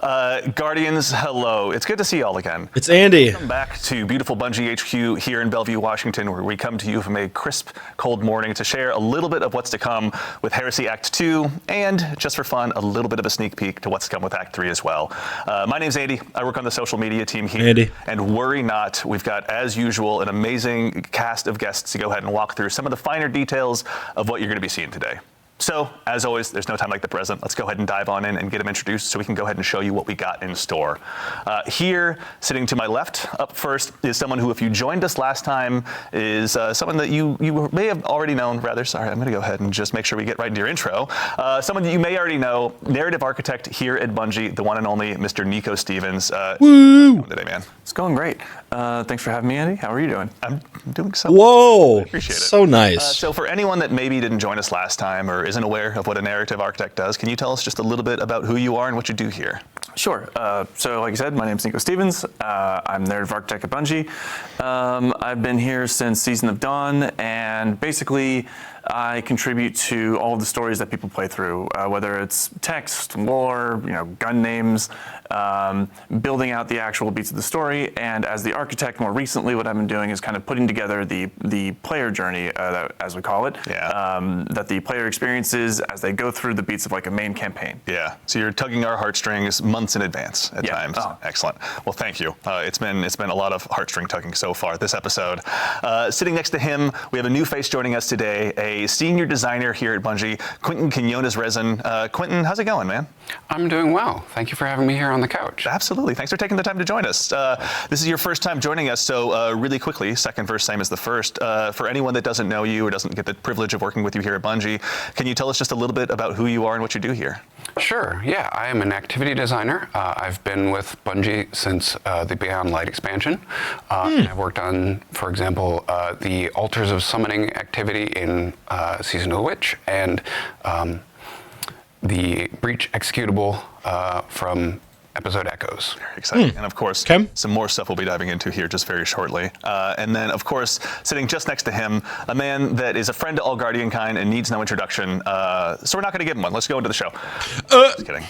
Guardians, hello. It's good to see you all again. It's Andy. Welcome back to beautiful Bungie HQ here in Bellevue, Washington, where we come to you from a crisp, cold morning to share a little bit of what's to come with Heresy Act 2, and just for fun, a little bit of a sneak peek to what's to come with Act 3 as well. My name's Andy. I work on the social media team here. Andy. And worry not, we've got, as usual, an amazing cast of guests to go ahead and walk through some of the finer details of what you're going to be seeing today. So, as always, there's no time like the present. Let's go ahead and dive on in and get them introduced so we can go ahead and show you what we got in store. Here, sitting to my left, up first, is someone who, if you joined us last time, is someone that you may have already known, rather. Sorry, I'm going to go ahead and just make sure we get right into your intro. Someone that you may already know, narrative architect here at Bungie, the one and only Mr. Nico Stevens. Woo! How today, man? It's going great. Thanks for having me, Andy. How are you doing? I'm doing so Whoa! I appreciate it. So nice. So for anyone that maybe didn't join us last time or isn't aware of what a narrative architect does, can you tell us just a little bit about who you are and what you do here? Sure. So like I said, my name's Nico Stevens. I'm narrative architect at Bungie. I've been here since Season of Dawn, and basically I contribute to all of the stories that people play through, whether it's text, lore, gun names, building out the actual beats of the story. And as the architect, more recently, what I've been doing is kind of putting together the player journey, as we call it, that the player experiences as they go through the beats of like a main campaign. Yeah. So you're tugging our heartstrings months in advance at times. Oh. Excellent. Well, thank you. It's been a lot of heartstring tugging so far this episode. Sitting next to him, we have a new face joining us today, a senior designer here at Bungie, Quentin Quinones-Rezin. Quentin, how's it going, man? I'm doing well. Thank you for having me here on the couch. Absolutely. Thanks for taking the time to join us. This is your first time joining us, so really quickly, second verse, same as the first. For anyone that doesn't know you or doesn't get the privilege of working with you here at Bungie, can you tell us just a little bit about who you are and what you do here? Sure. Yeah, I am an activity designer. I've been with Bungie since the Beyond Light expansion. And I've worked on, for example, the Altars of Summoning activity in Season of the Witch, and the Breach executable from episode Echoes. Very exciting. And of course, some more stuff we'll be diving into here just very shortly. And then, of course, sitting just next to him, a man that is a friend to all Guardian kind and needs no introduction. So we're not going to give him one. Let's go into the show. Just kidding.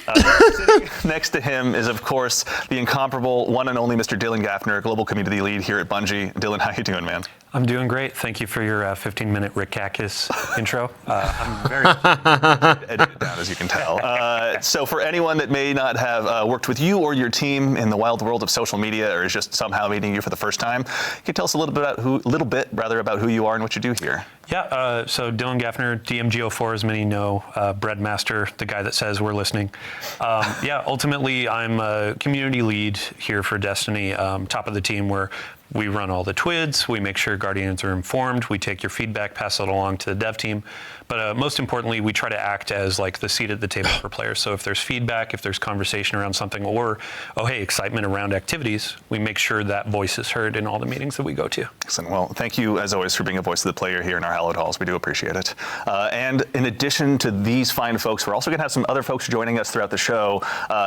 Sitting next to him is, of course, the incomparable one and only Mr. Dylan Gaffner, Global Community Lead here at Bungie. Dylan, how you doing, man? I'm doing great. Thank you for your 15-minute Rick Kakis intro. I'm very edit it down, as you can tell. So for anyone that may not have worked with you or your team in the wild world of social media, or is just somehow meeting you for the first time, can you tell us a little bit about who you are and what you do here? Yeah, so Dylan Gaffner, DMGO4, as many know, Breadmaster, the guy that says we're listening. Ultimately, I'm a community lead here for Destiny, top of the team, where we run all the TWIDs, we make sure Guardians are informed, we take your feedback, pass it along to the dev team. But most importantly, we try to act as like the seat at the table for players. So if there's feedback, if there's conversation around something, or, excitement around activities, we make sure that voice is heard in all the meetings that we go to. Excellent. Well, thank you, as always, for being a voice of the player here in our hallowed halls. We do appreciate it. And in addition to these fine folks, we're also going to have some other folks joining us throughout the show.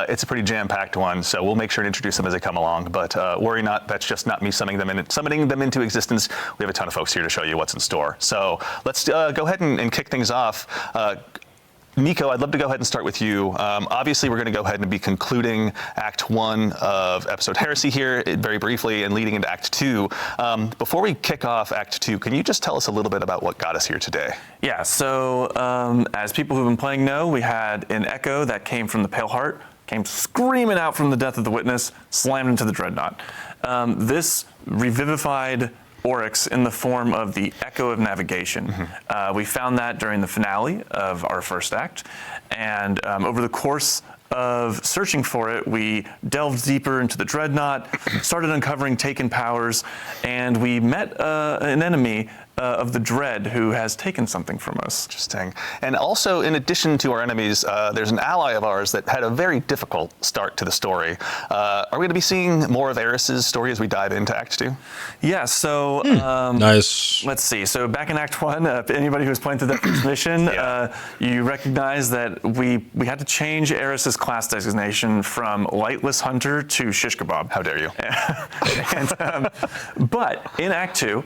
It's a pretty jam-packed one, so we'll make sure to introduce them as they come along. But worry not, that's just not me summoning them into existence. We have a ton of folks here to show you what's in store. So let's go ahead and kick things off. Nico, I'd love to go ahead and start with you. Obviously, we're going to go ahead and be concluding Act 1 of episode Heresy here very briefly and leading into Act 2. Before we kick off Act 2, can you just tell us a little bit about what got us here today? Yeah, so as people who've been playing know, we had an Echo that came from the Pale Heart, came screaming out from the death of the Witness, slammed into the Dreadnought. This revivified Oryx in the form of the Echo of Navigation. We found that during the finale of our first act, and over the course of searching for it, we delved deeper into the Dreadnought, started uncovering taken powers, and we met an enemy of the Dread who has taken something from us. Interesting. And also, in addition to our enemies, there's an ally of ours that had a very difficult start to the story. Are we going to be seeing more of Eris's story as we dive into Act 2? Yeah, so nice. Let's see. So back in Act 1, anybody who was playing through that first mission, you recognize that we had to change Eris's class designation from Lightless Hunter to Shish Kebab. How dare you? But in Act 2,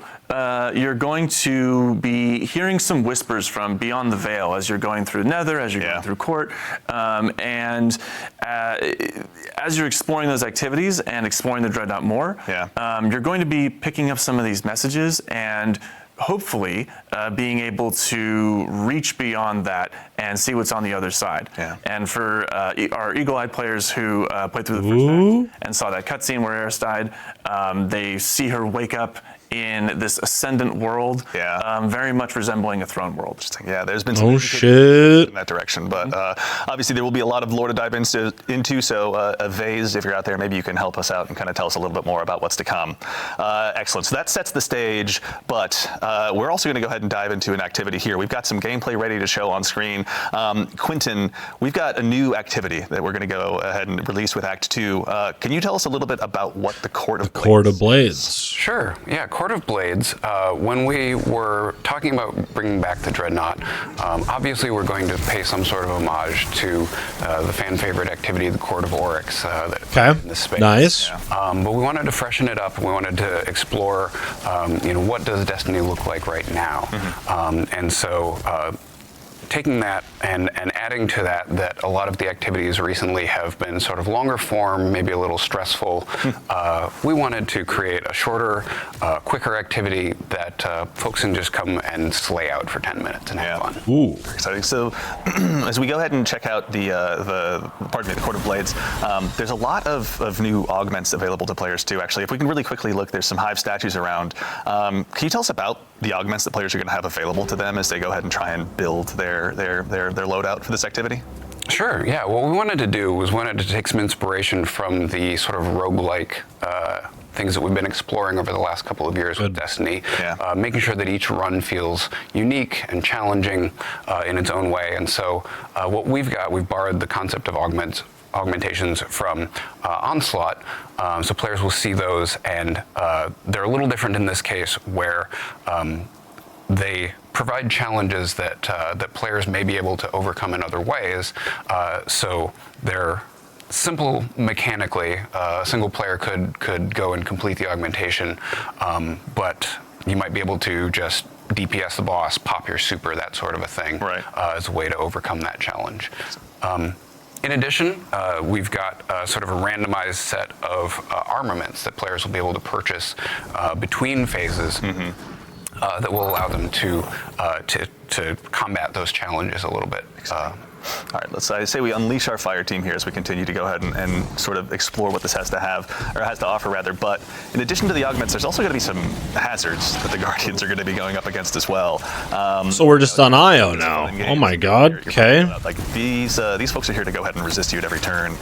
you're going to be hearing some whispers from beyond the veil as you're going through Nether, as you're going through Court, and as you're exploring those activities and exploring the Dreadnought more, you're going to be picking up some of these messages and hopefully being able to reach beyond that and see what's on the other side. And for our eagle-eyed players who played through the first act and saw that cutscene where Eris died, they see her wake up in this ascendant world, very much resembling a throne world. Yeah, there's been some in that direction, but obviously there will be a lot of lore to dive into. So Vase, if you're out there, maybe you can help us out and kind of tell us a little bit more about what's to come. Excellent. So that sets the stage, but we're also going to go ahead and dive into an activity here. We've got some gameplay ready to show on screen. Quentin, we've got a new activity that we're going to go ahead and release with Act 2. Can you tell us a little bit about what the Court of Blades? Sure. Yeah. Court of Blades, when we were talking about bringing back the Dreadnought, obviously we're going to pay some sort of homage to the fan favorite activity, the Court of Oryx, in this space. Nice. But we wanted to freshen it up, and we wanted to explore, what does Destiny look like right now? And so taking that and adding to that a lot of the activities recently have been sort of longer form, maybe a little stressful. We wanted to create a shorter, quicker activity that folks can just come and slay out for 10 minutes and have fun. Ooh, exciting. So as we go ahead and check out the Court of Blades, there's a lot of new augments available to players too, actually. If we can really quickly look, there's some hive statues around. Can you tell us about the augments that players are going to have available to them as they go ahead and try and build their loadout for this activity? Sure, yeah. What we wanted to do was to take some inspiration from the sort of roguelike things that we've been exploring over the last couple of years with Destiny, making sure that each run feels unique and challenging in its own way. And so what we've borrowed the concept of augmentations from Onslaught, so players will see those, and they're a little different in this case, where they provide challenges that players may be able to overcome in other ways. So they're simple mechanically. A single player could go and complete the augmentation, but you might be able to just DPS the boss, pop your super, that sort of a thing, as a way to overcome that challenge. In addition, we've got sort of a randomized set of armaments that players will be able to purchase between phases that will allow them to combat those challenges a little bit. All right, let's say we unleash our fire team here as we continue to go ahead and sort of explore what this has to offer rather. But in addition to the augments, there's also going to be some hazards that the Guardians are going to be going up against as well. So we're just on IO now. Oh my God. Okay. Like these folks are here to go ahead and resist you at every turn.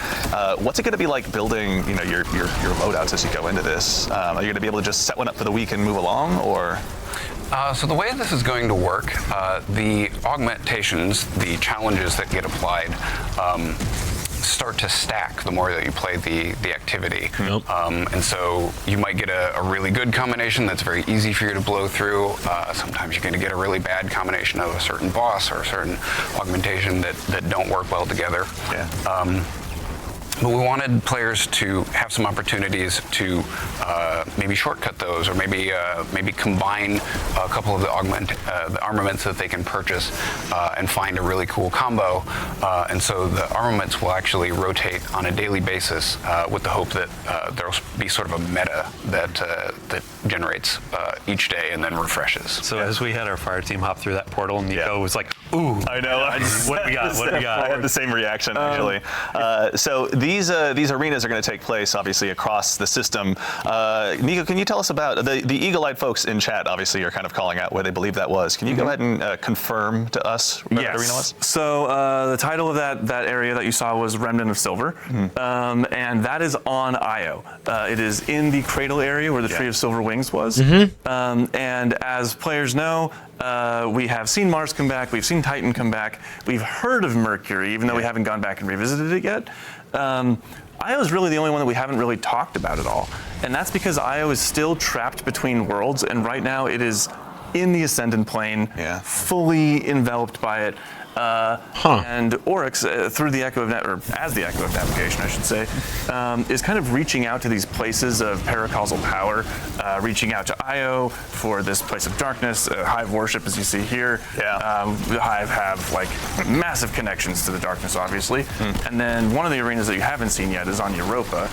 What's it going to be like building, your loadouts as you go into this? Are you going to be able to just set one up for the week and move along, or? So the way this is going to work, the augmentations, the challenges that get applied, start to stack the more that you play the activity. And so you might get a really good combination that's very easy for you to blow through. Sometimes you're going to get a really bad combination of a certain boss or a certain augmentation that don't work well together. But we wanted players to have some opportunities to maybe shortcut those, or maybe combine a couple of the armaments that they can purchase and find a really cool combo. And so the armaments will actually rotate on a daily basis with the hope that there'll be sort of a meta that generates each day and then refreshes. So as we had our fire team hop through that portal, Nico was like, "Ooh, I know. what do we got? What do we got?" I had the same reaction actually. So these arenas are going to take place obviously across the system. Nico, can you tell us about the eagle-eyed folks in chat? Obviously, are kind of calling out where they believe that was. Can you go ahead and confirm to us where that arena was? So the title of that area that you saw was Remnant of Silver, and that is on Io. It is in the cradle area where the Tree of Silver Wings was. And as players know, we have seen Mars come back, we've seen Titan come back, we've heard of Mercury, even though we haven't gone back and revisited it yet. Io is really the only one that we haven't really talked about at all. And that's because Io is still trapped between worlds, and right now it is in the Ascendant Plane, fully enveloped by it. And Oryx, through the Echo of or as the Echo of Navigation, I should say, is kind of reaching out to these places of paracausal power, reaching out to Io for this place of darkness, Hive worship, as you see here. Yeah. The Hive have like massive connections to the darkness, obviously. And then one of the arenas that you haven't seen yet is on Europa,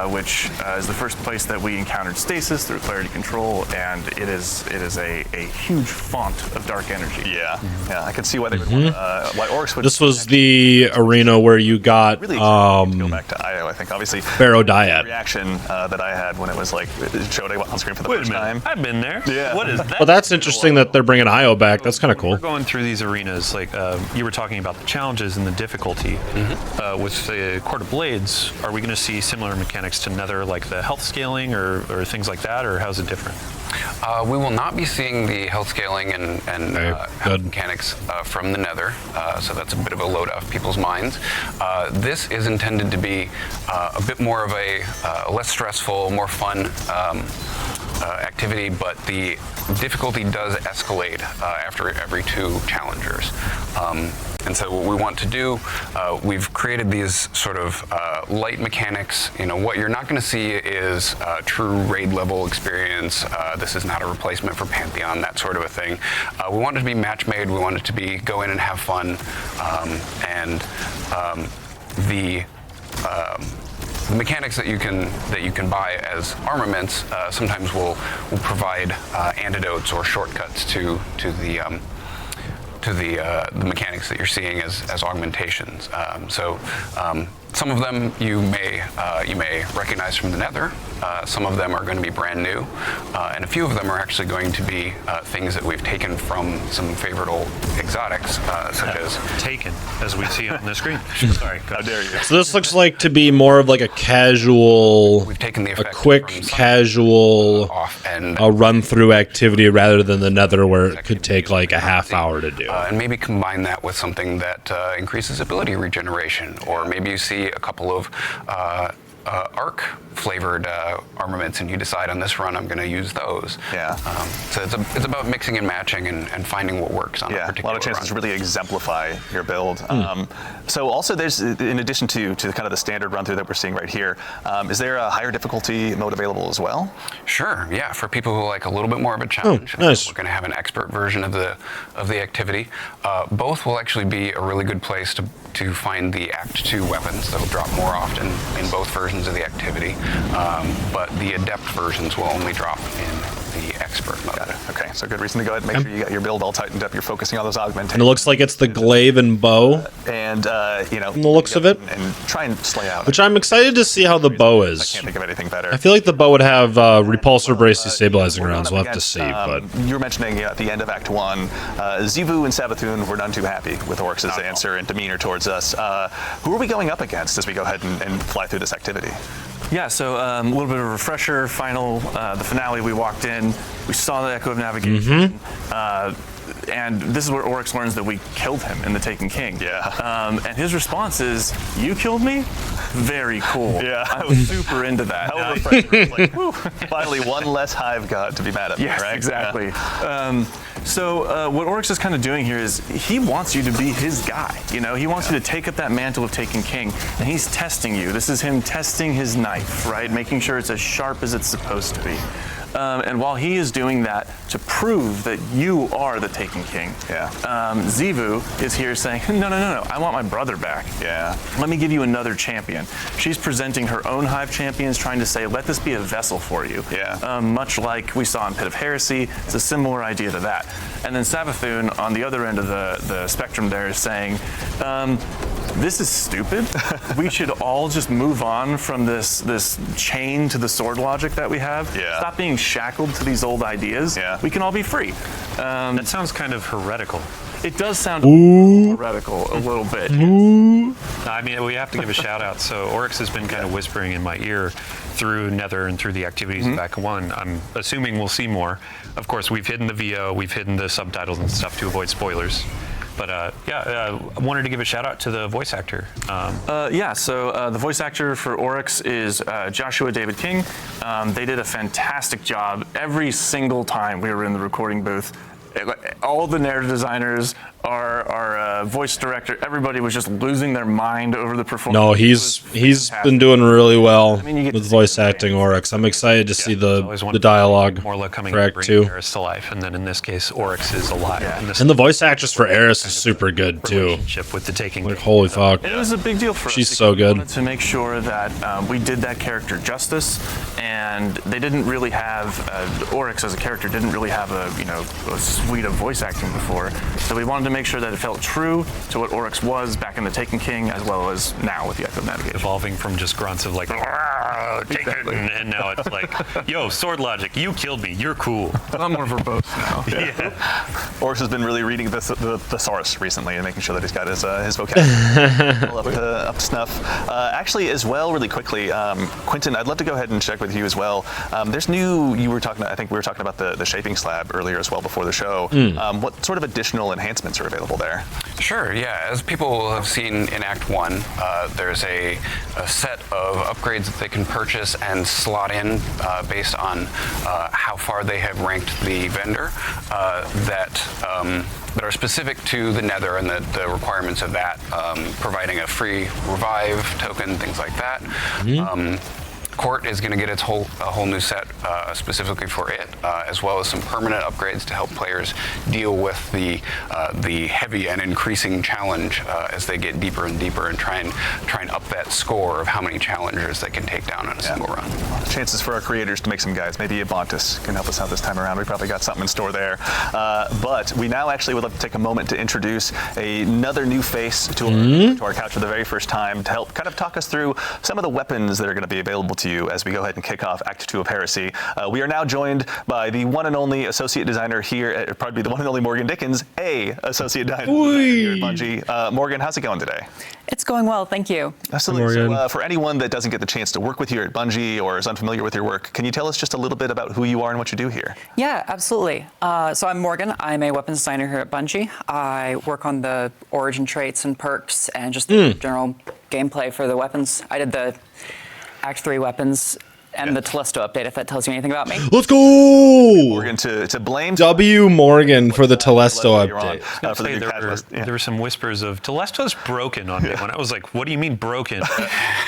which is the first place that we encountered stasis through clarity control, and it is a huge font of dark energy. Yeah, yeah, I can see why they would want, why Oryx would. This was the arena where you got really go back to Io. I think obviously Pharaoh Dyad. reaction that I had when it was like it showed on screen for the first time. I've been there. Yeah. What is that? Well, that's interesting that they're bringing Io back. That's kind of cool. We're going through these arenas, like you were talking about the challenges and the difficulty. With the Court of Blades, are we going to see similar mechanics to Nether, like the health scaling or things like that, or how's it different? We will not be seeing the health scaling and health mechanics from the Nether, so that's a bit of a load off people's minds. This is intended to be a bit more of a less stressful, more fun activity, but the difficulty does escalate after every 2 challengers. And so what we want to do, we've created these sort of light mechanics. You know, what you're not going to see is true raid level experience. This is not a replacement for Pantheon, that sort of a thing. We want it to be match made. We want it to be go in and have fun. The mechanics that you can buy as armaments sometimes will provide antidotes or shortcuts to the mechanics that you're seeing as augmentations. Some of them you may recognize from the Nether. Some of them are going to be brand new, and a few of them are actually going to be things that we've taken from some favorite old exotics, such as Taken, as we see on the screen. Sorry, How dare you? So this looks like to be more of like a casual, we've taken the a effect quick, from some casual, off and a run-through activity rather than the Nether where it could take like a half hour to do. and maybe combine that with something that increases ability regeneration, or maybe you see a couple of arc flavored armaments and you decide on this run I'm going to use those. Yeah. So it's about mixing and matching and finding what works on a Yeah, a particular lot of chances to run. really exemplify your build. So also there's, in addition to kind of the standard run through that we're seeing right here, is there a higher difficulty mode available as well? Sure, yeah. For people who like a little bit more of a challenge, nice. we're going to have an expert version of the activity. Both will actually be a really good place to find the Act 2 weapons that will drop more often in both versions of the activity, but the adept versions will only drop in the expert mode. Got it. Okay, so good reason to go ahead and make sure you got your build all tightened up. You're focusing on those augmentations. And it looks like it's the glaive and bow, And you know, from the looks of it. and try and slay out. which I'm excited to see how the bow I is. can't think of anything better. I feel like the bow would have repulsor brace destabilizing We're rounds. going We'll up have to see, against, but you were mentioning at the end of Act 1, Zivu and Savathun were none too happy with Oryx's answer and demeanor towards us. Who are we going up against as we go ahead and fly through this activity? Yeah, so a little bit of a refresher. The finale, we walked in, we saw the Echo of Navigation, and this is where Oryx learns that we killed him in the Taken King. Yeah. And his response is, "You killed me? Very cool." Yeah. I was super into that. Hell of a refresher. It's like, whew, finally, one less Hive god to be mad at me, Yes, right? exactly. So what Oryx is kind of doing here is he wants you to be his guy. You know, he wants you to take up that mantle of Taken King, and he's testing you. This is him testing his knife, right? Making sure it's as sharp as it's supposed to be. And while he is doing that to prove that you are the Taken King, Zivu is here saying, no, I want my brother back. Yeah. Let me give you another champion. She's presenting her own Hive champions, trying to say, let this be a vessel for you. Yeah. Much like we saw in Pit of Heresy, it's a similar idea to that. And then Savathun, on the other end of the spectrum there, is saying, this is stupid. We should all just move on from this chain to the sword logic that we have. Yeah. Stop being shackled to these old ideas. Yeah. We can all be free. That sounds kind of heretical. It does sound heretical a little bit. I mean, we have to give a shout out. So Oryx has been kind of whispering in my ear through Nether and through the activities of Act 1. I'm assuming we'll see more. Of course, we've hidden the VO, we've hidden the subtitles and stuff to avoid spoilers. But I wanted to give a shout out to the voice actor. So the voice actor for Oryx is Joshua David King. They did a fantastic job every single time we were in the recording booth. all the narrative designers, our voice director, everybody was just losing their mind over the performance. No, he's been doing really well you get with to voice see acting Oryx. I'm excited to see Always the wanted dialogue Morla coming for to Act bring 2. Eris to life, and then in this case, Oryx is alive. And the voice actress for Eris is super good too. Relationship with the Taking Like King. holy fuck. It was a big deal for us. She's because so we good. wanted to make sure that we did that character justice, and they didn't really have Oryx as a character didn't really have a suite of voice acting before. So we wanted to make sure that it felt true to what Oryx was back in the Taken King, as well as now with the Echo Navigation. Evolving from just grunts of like, take it, and now it's like, yo, sword logic, you killed me, you're cool. A lot more verbose now. Oryx has been really reading the thesaurus recently and making sure that he's got his vocabulary all up to snuff. Actually, as well, really quickly, Quentin, I'd love to go ahead and check with you as well. There's new. I think we were talking about the shaping slab earlier as well before the show. What sort of additional enhancements are available there? Sure, yeah. As people have seen in Act 1, there's a set of upgrades that they can purchase and slot in based on how far they have ranked the vendor that are specific to the Nether and the requirements of that, providing a free revive token, things like that. Court is going to get a whole new set specifically for it, as well as some permanent upgrades to help players deal with the heavy and increasing challenge as they get deeper and deeper and try and up that score of how many challengers they can take down in a single run. Chances for our creators to make some guys. Maybe Abontis can help us out this time around. We probably got something in store there. But we now actually would like to take a moment to introduce another new face to our couch for the very first time to help kind of talk us through some of the weapons that are going to be available to you as we go ahead and kick off Act 2 of Heresy. We are now joined by the one and only associate designer here, probably the one and only Morgan Dickens, associate designer here at Bungie. Morgan, how's it going today? It's going well, thank you. Absolutely. So for anyone that doesn't get the chance to work with you at Bungie or is unfamiliar with your work, can you tell us just a little bit about who you are and what you do here? Yeah, absolutely. So I'm Morgan. I'm a weapons designer here at Bungie. I work on the origin traits and perks and just the general gameplay for the weapons. I did the Act 3 weapons and the Telesto update, if that tells you anything about me. Let's go! Morgan, to blame W. Morgan for the Telesto update. For the new catalyst. There were some whispers of Telesto's broken on day one. I was like, what do you mean broken?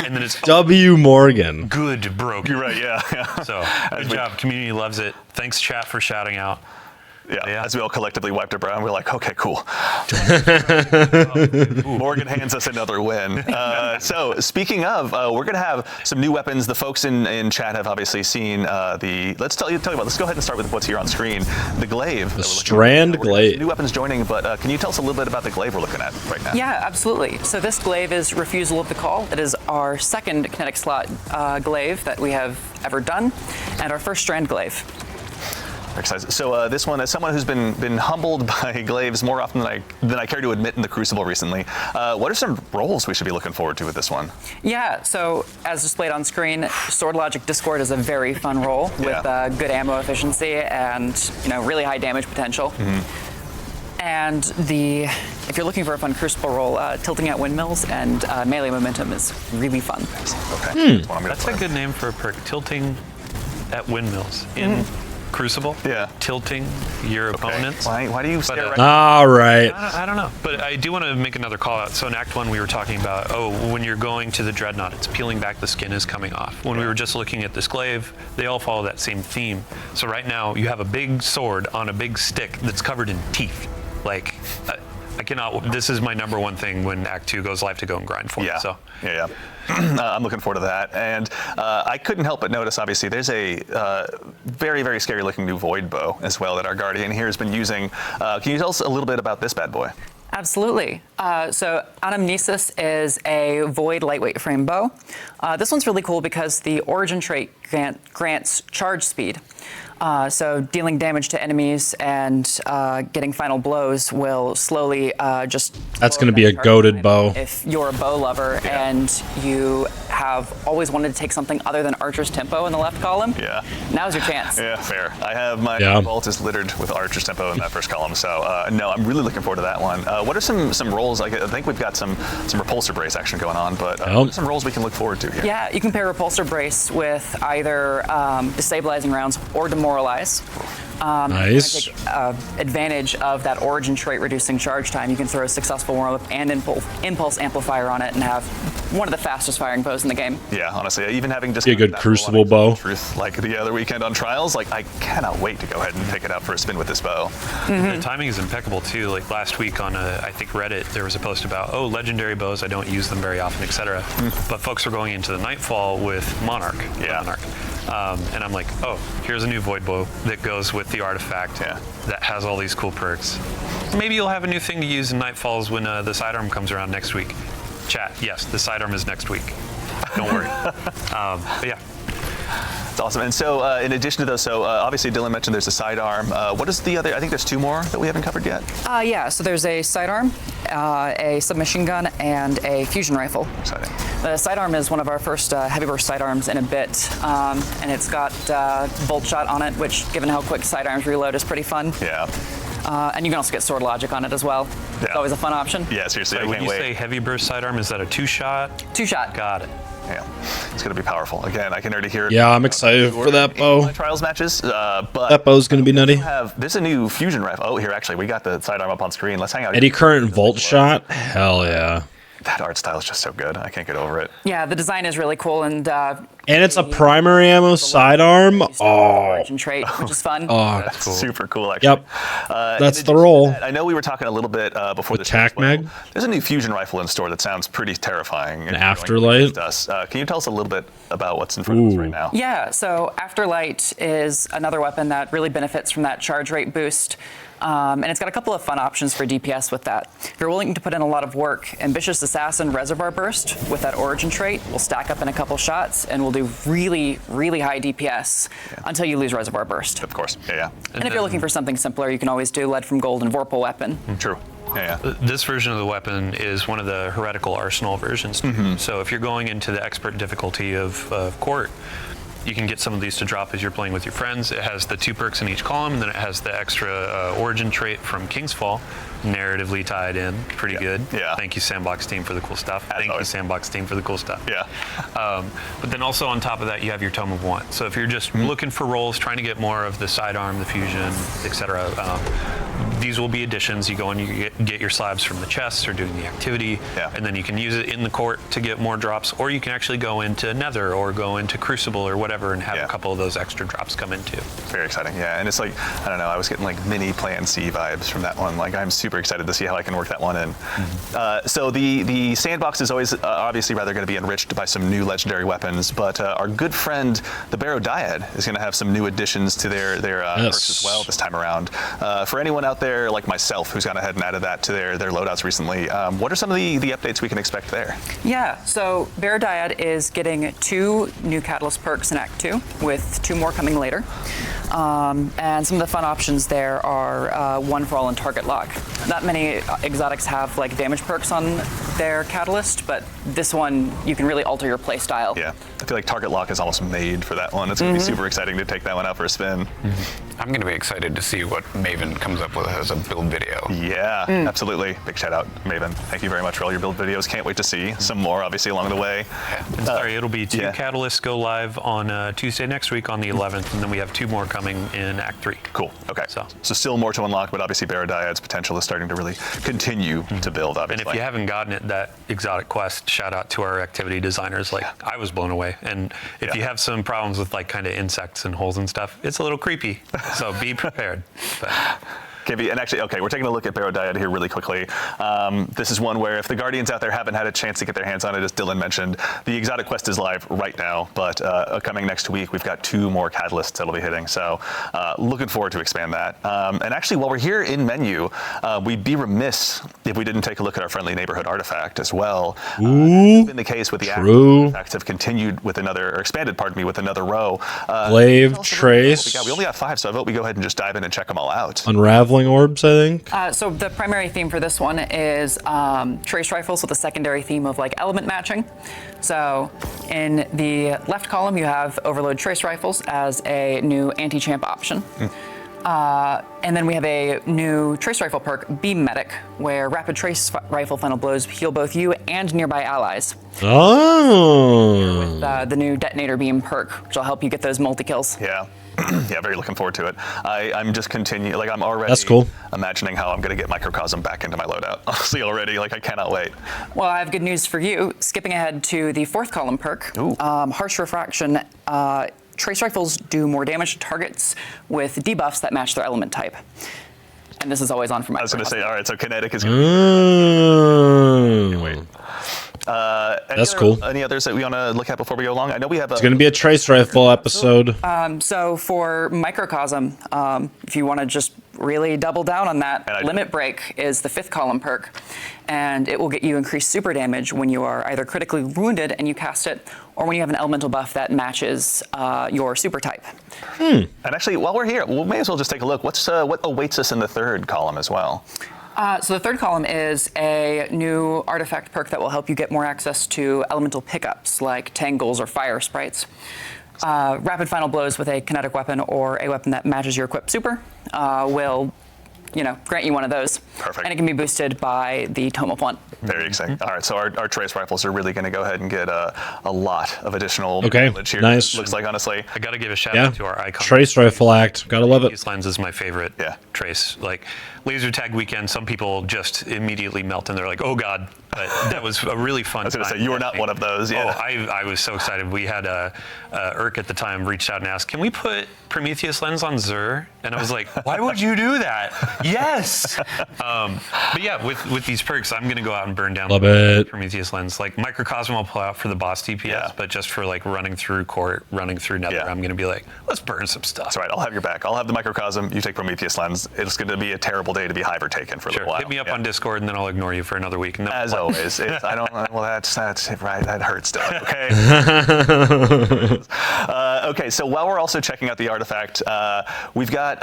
And then it's W. Morgan. good broken. You're right, yeah. So good job. Community loves it. Thanks, chat, for shouting out. Yeah, as we all collectively wiped our brow, and we're like, okay, cool. Morgan hands us another win. So speaking of, we're going to have some new weapons. The folks in chat have obviously seen let's tell you about, let's go ahead and start with what's here on screen. The glaive. The Strand glaive. New weapons joining, but can you tell us a little bit about the glaive we're looking at right now? Yeah, absolutely. So this glaive is Refusal of the Call. It is our second kinetic slot glaive that we have ever done, and our first strand glaive. Excited. So this one, as someone who's been humbled by glaives more often than I care to admit in the Crucible recently, what are some roles we should be looking forward to with this one? Yeah, so as displayed on screen, Sword Logic Discord is a very fun role with good ammo efficiency and really high damage potential. And if you're looking for a fun Crucible role, tilting at windmills and melee momentum is really fun. Okay. That's a good name for a perk. Tilting at windmills in Crucible. Yeah. Tilting your opponents. Why do you stare right All right. I don't know. But I do want to make another call out. So in Act 1, we were talking about, when you're going to the Dreadnought, it's peeling back, the skin is coming off. When we were just looking at this glaive, they all follow that same theme. So right now, you have a big sword on a big stick that's covered in teeth. Like, I cannot, this is my number one thing when Act 2 goes live to go and grind for. Yeah. So. Yeah. I'm looking forward to that. And I couldn't help but notice, obviously, there's a very, very scary looking new Void bow as well that our Guardian here has been using. Can you tell us a little bit about this bad boy? Absolutely. So Anamnesis is a Void lightweight frame bow. This one's really cool because the origin trait grants charge speed. So dealing damage to enemies and getting final blows will slowly just... That's going to be a goated bow. If you're a bow lover and you have always wanted to take something other than Archer's Tempo in the left column, now's your chance. Yeah, fair. I have my vault is littered with Archer's Tempo in that first column, so no, I'm really looking forward to that one. What are some roles? I think we've got some repulsor brace action going on, but what are some roles we can look forward to here? Yeah, you can pair repulsor brace with either destabilizing rounds or demoralize. Nice. Take advantage of that origin trait reducing charge time. You can throw a successful warm-up and impulse amplifier on it and have one of the fastest firing bows in the game. Yeah, honestly, even having just a good that crucible roll on bow. Truth, like the other weekend on Trials, like I cannot wait to go ahead and take it out for a spin with this bow. The timing is impeccable too. Like last week on I think Reddit, there was a post about legendary bows. I don't use them very often, etc. But folks were going into the Nightfall with Monarch. Yeah. Monarch. And I'm like, here's a new Void bow that goes with the artifact that has all these cool perks. Maybe you'll have a new thing to use in Nightfalls when the sidearm comes around next week. Chat, yes, the sidearm is next week. Don't worry. But yeah. It's awesome. And so, in addition to those, so obviously Dylan mentioned there's a sidearm. What is the other? I think there's 2 more that we haven't covered yet. Yeah, so there's a sidearm, a submachine gun, and a fusion rifle. Exciting. The sidearm is one of our first heavy burst sidearms in a bit, and it's got bolt shot on it, which, given how quick sidearms reload, is pretty fun. Yeah. And you can also get sword logic on it as well. Yeah. It's always a fun option. Yeah, seriously, I When can't you wait. say heavy burst sidearm, is that a 2-shot? 2-shot. Got it. Yeah, it's going to be powerful. Again, I can already hear it. Yeah, I'm excited for that bow. Trials matches, but That bow's going to be nutty. there's a new fusion rifle. Oh, here, actually, we got the sidearm up on screen. Let's hang out. Eddy current volt shot. Hell yeah. That art style is just so good. I can't get over it. Yeah, the design is really cool, and And it's a primary ammo sidearm. Oh, origin trait, which is fun. That's cool. super cool, actually. yep. In That's the addition to roll. that, I know we were talking a little bit before the show Tac as well. mag? There's a new fusion rifle in store that sounds pretty terrifying. An Afterlight? Can you tell us a little bit about what's in front of us right now? Yeah, so Afterlight is another weapon that really benefits from that charge rate boost. And it's got a couple of fun options for DPS with that. If you're willing to put in a lot of work, Ambitious Assassin Reservoir Burst with that origin trait will stack up in a couple shots and will do really, really high DPS until you lose Reservoir Burst. Of course. Yeah. And if you're looking for something simpler, you can always do Lead from Gold and Vorpal Weapon. True. Yeah. This version of the weapon is one of the heretical arsenal versions. So if you're going into the expert difficulty of Court, you can get some of these to drop as you're playing with your friends. It has the 2 perks in each column, and then it has the extra origin trait from King's Fall, narratively tied in. Pretty good. Yeah. Thank you, Sandbox team, for the cool stuff. Thank you, always. Sandbox team, for the cool stuff. Yeah. But then also on top of that, you have your Tome of Want. So if you're just looking for rolls, trying to get more of the sidearm, the fusion, etc., these will be additions. You go and you get your slabs from the chests or doing the activity, and then you can use it in the court to get more drops, or you can actually go into Nether or go into Crucible or whatever and have a couple of those extra drops come in too. Very exciting, yeah. And it's like, I don't know, I was getting like mini Plan C vibes from that one. Like, I'm super excited to see how I can work that one in. So the sandbox is always obviously rather going to be enriched by some new legendary weapons, but our good friend, the Barrow Dyad, is going to have some new additions to their perks as well this time around. For anyone out there like myself who's gone ahead and added that to their loadouts recently, what are some of the updates we can expect there? Yeah, so Barrow Dyad is getting 2 new Catalyst perks in Act 2, with 2 more coming later. And some of the fun options there are 1 for all and target lock. Not many exotics have like damage perks on their Catalyst, but this one you can really alter your play style. Yeah, I feel like target lock is almost made for that one. It's going to be super exciting to take that one out for a spin. I'm going to be excited to see what Maven comes up with as a build video. Yeah, absolutely. Big shout out, Maven. Thank you very much for all your build videos. Can't wait to see some more, obviously, along the way. And sorry, it'll be 2 catalysts go live on Tuesday next week on the 11th, and then we have 2 more coming in Act 3. Cool. Okay. So still more to unlock, but obviously Barrow Dyad's potential is starting to really continue to build, obviously. And if you haven't gotten it, that exotic quest, shout out to our activity designers. Like, I was blown away. And if you have some problems with like kind of insects and holes and stuff, it's a little creepy. So be prepared. But And actually, okay, we're taking a look at Barrow Dyad here really quickly. This is one where if the Guardians out there haven't had a chance to get their hands on it, as Dylan mentioned, the Exotic Quest is live right now, but coming next week, we've got 2 more catalysts that'll be hitting. So looking forward to expand that. And actually, while we're here in menu, we'd be remiss if we didn't take a look at our friendly neighborhood artifact as well. It's been the case with the artifacts have continued with another, or expanded, pardon me, with another row. Glaive, Trace. We only got 5, so I vote we go ahead and just dive in and check them all out. Unraveling orbs, I think. So the primary theme for this one is trace rifles with a secondary theme of like element matching. So in the left column, you have overload trace rifles as a new anti-champ option. And then we have a new trace rifle perk, Beam Medic, where rapid trace rifle final blows heal both you and nearby allies. Oh. The new detonator beam perk, which will help you get those multi-kills. Yeah. Yeah, very looking forward to it. I'm just continuing, like I'm already That's cool. imagining how I'm going to get Microcosm back into my loadout. Honestly, already, like I cannot wait. Well, I have good news for you. Skipping ahead to the fourth column perk, Harsh Refraction. Trace rifles do more damage to targets with debuffs that match their element type. And this is always on for my. I was going to say, all right, so kinetic is going to be. Wait. That's cool. Any others that we want to look at before we go along? I know we have. It's going to be a trace rifle episode. So for Microcosm, if you want to just really double down on that, Limit Break is the fifth column perk, and it will get you increased super damage when you are either critically wounded and you cast it, or when you have an elemental buff that matches your super type. And actually, while we're here, we may as well just take a look. What awaits us in the third column as well? So the third column is a new artifact perk that will help you get more access to elemental pickups like tangles or fire sprites. Rapid final blows with a kinetic weapon or a weapon that matches your equipped super will, grant you one of those. Perfect. And it can be boosted by the Tome of Blunt. Very exciting. All right, so our trace rifles are really going to go ahead and get a lot of additional mileage here. Nice. Looks like, honestly. I got to give a shout out to our icon. Trace rifle act. Gotta love it. These lens is my favorite trace. Like laser tag weekend, some people just immediately melt and they're like, oh God. But that was a really fun I was going to time. say, you were not one of those. Yeah. Oh, I was so excited. We had Irk at the time reached out and asked, can we put Prometheus lens on Xur? And I was like, why would you do that? Yes. But yeah, with these perks, I'm going to go out and burn down Love it. Prometheus lens. Like Microcosm will pull out for the boss DPS, but just for like running through court, running through Nether, I'm going to be like, let's burn some stuff. That's right. I'll have your back. I'll have the Microcosm. You take Prometheus lens. It's going to be a terrible day to be Hive taken for a little while. Hit me up on Discord and then I'll ignore you for another week. And as always. I don't. Well, that's right. That hurts, Doug. Okay. Okay. So while we're also checking out the artifact, we've got.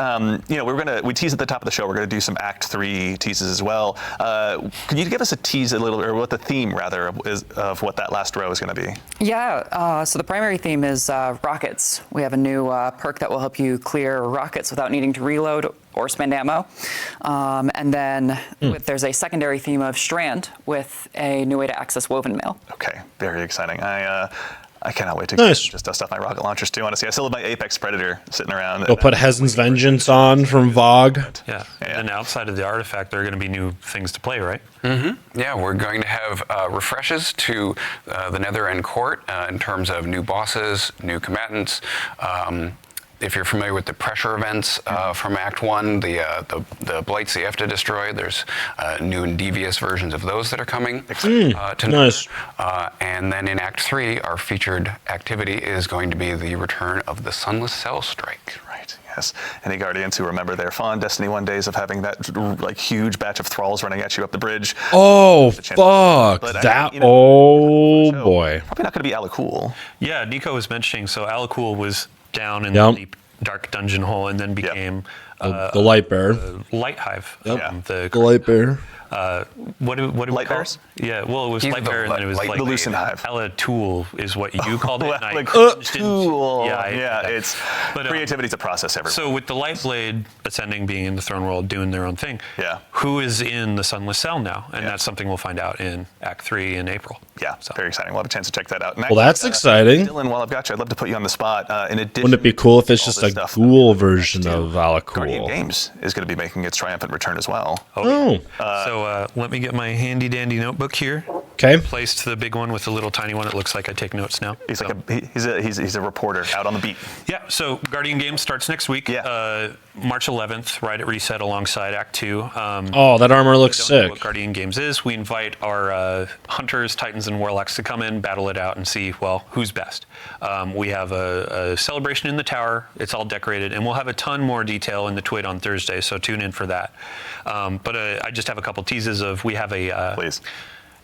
We tease at the top of the show. We're gonna do some Act 3 teases as well. Can you give us a tease a little, or what the theme rather is of what that last row is going to be? Yeah. So the primary theme is rockets. We have a new perk that will help you clear rockets without needing to reload or spend ammo. And then there's a secondary theme of Strand with a new way to access Woven Mail. Okay, very exciting. I cannot wait to just dust off my rocket launchers too, honestly. I still have my Apex Predator sitting around. We'll put Hezen's Vengeance on from Vogue. Yeah, and outside of the artifact, there are going to be new things to play, right? Mm-hmm. Yeah, we're going to have refreshes to the Nether and Court in terms of new bosses, new combatants. If you're familiar with the pressure events from Act 1, the blights that you have to destroy, there's new and devious versions of those that are coming to nice. And then in Act 3, our featured activity is going to be the return of the Sunless Cell Strike. Right. Yes. Any Guardians who remember their fond Destiny 1 days of having that like huge batch of thralls running at you up the bridge? Oh, fuck. Boy. Probably not going to be Alakul. Yeah, Nico was mentioning, so Alakul was down in the deep, dark dungeon hole and then became the Light Bear. Light Hive. The Light Bear. What do we Light call Bears? it? Yeah, well, it was Light Bear and then it was the Lucent Hive. Alatul is what you called it. Tool. It's creativity's a process everywhere. So with the Light Blade Ascending being in the Throne World doing their own thing, who is in the Sunless Cell now? And that's something we'll find out in Act 3 in April. Yeah, very exciting. We'll have a chance to check that out. Well, that's exciting. Dylan, while I've got you, I'd love to put you on the spot. In addition, wouldn't it be cool if it's just a ghoul version of Alakul? Guardian Games is going to be making its triumphant return as well. So let me get my handy dandy notebook here. Okay. Placed the big one with the little tiny one. It looks like I take notes now. He's he's a reporter out on the beat. Yeah. So Guardian Games starts next week. March 11th, right at Reset alongside Act 2. That armor looks sick. What Guardian Games is. We invite our hunters, titans, and warlocks to come in, battle it out, and see, well, who's best. We have a celebration in the tower. It's all decorated, and we'll have a ton more detail in the Twit on Thursday, so tune in for that. But I just have a couple teases of, we have a... Please.